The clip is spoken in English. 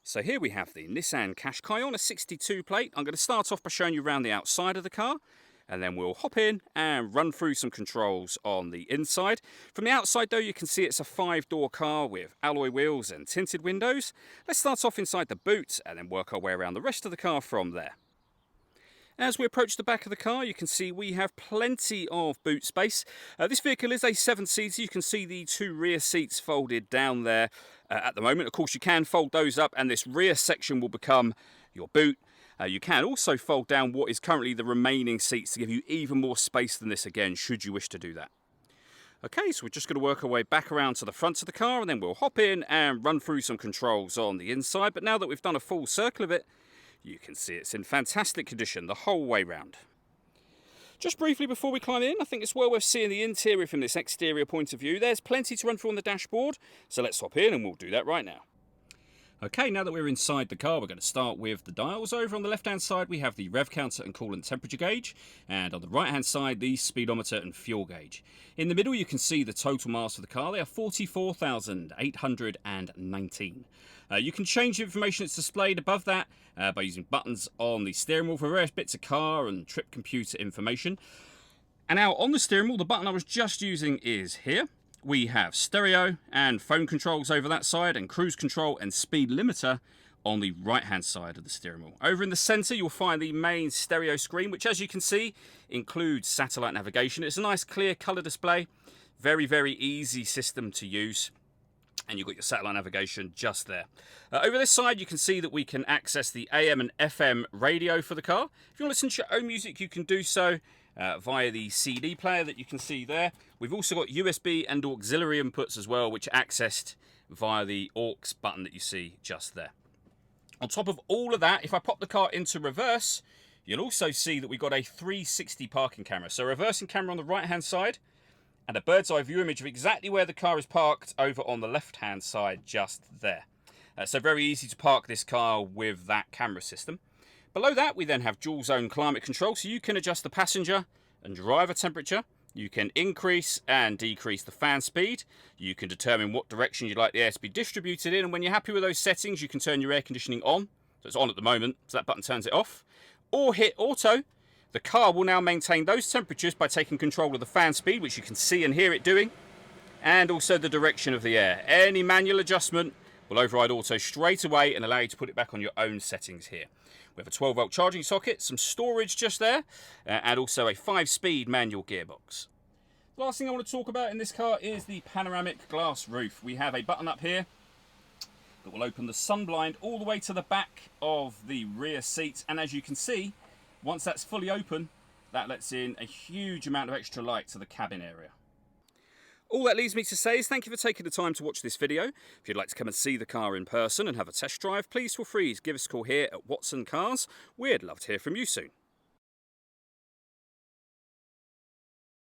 So here we have the Nissan QASHQAI on a 62 plate. I'm going to start off by showing you around the outside of the car, and then we'll hop in and run through some controls on the inside. From the outside though, you can see it's a 5-door car with alloy wheels and tinted windows. Let's start off inside the boot and then work our way around the rest of the car from there. As we approach the back of the car, you can see we have plenty of boot space. This vehicle is a 7-seater. You can see the 2 rear seats folded down there at the moment. Of course, you can fold those up and this rear section will become your boot. You can also fold down what is currently the remaining seats to give you even more space than this again, should you wish to do that. Okay, so we're just going to work our way back around to the front of the car and then we'll hop in and run through some controls on the inside. But now that we've done a full circle of it, you can see it's in fantastic condition the whole way round. Just briefly before we climb in, I think it's well worth seeing the interior from this exterior point of view. There's plenty to run through on the dashboard, so let's hop in and we'll do that right now. Okay, now that we're inside the car, we're going to start with the dials. Over on the left-hand side, we have the rev counter and coolant temperature gauge, and on the right-hand side, the speedometer and fuel gauge. In the middle, you can see the total miles for the car. They are 44,819. You can change the information that's displayed above that by using buttons on the steering wheel for various bits of car and trip computer information. And now on the steering wheel, the button I was just using is here. We have stereo and phone controls over that side, and cruise control and speed limiter on the right hand side of the steering wheel. Over in the center you'll find the main stereo screen, which as you can see includes satellite navigation. It's a nice clear color display, very easy system to use, and you've got your satellite navigation just there. Over this side you can see that we can access the AM and FM radio for the car. If you want to listen to your own music, you can do so via the CD player that you can see there. We've also got USB and auxiliary inputs as well, which are accessed via the aux button that you see just there. On top of all of that, if I pop the car into reverse, you'll also see that we've got a 360 parking camera. So a reversing camera on the right hand side and a bird's eye view image of exactly where the car is parked over on the left hand side just there. So very easy to park this car with that camera system. Below that, we then have dual zone climate control, so you can adjust the passenger and driver temperature. You can increase and decrease the fan speed. You can determine what direction you'd like the air to be distributed in, and when you're happy with those settings, you can turn your air conditioning on. So it's on at the moment, so that button turns it off. Or hit auto. The car will now maintain those temperatures by taking control of the fan speed, which you can see and hear it doing, and also the direction of the air. Any manual adjustment will override auto straight away and allow you to put it back on your own settings here. We have a 12-volt charging socket, some storage just there, and also a 5-speed manual gearbox. The last thing I want to talk about in this car is the panoramic glass roof. We have a button up here that will open the sun blind all the way to the back of the rear seat, and as you can see, once that's fully open, that lets in a huge amount of extra light to the cabin area. All that leaves me to say is thank you for taking the time to watch this video. If you'd like to come and see the car in person and have a test drive, please feel free to give us a call here at Watson Cars. We'd love to hear from you soon.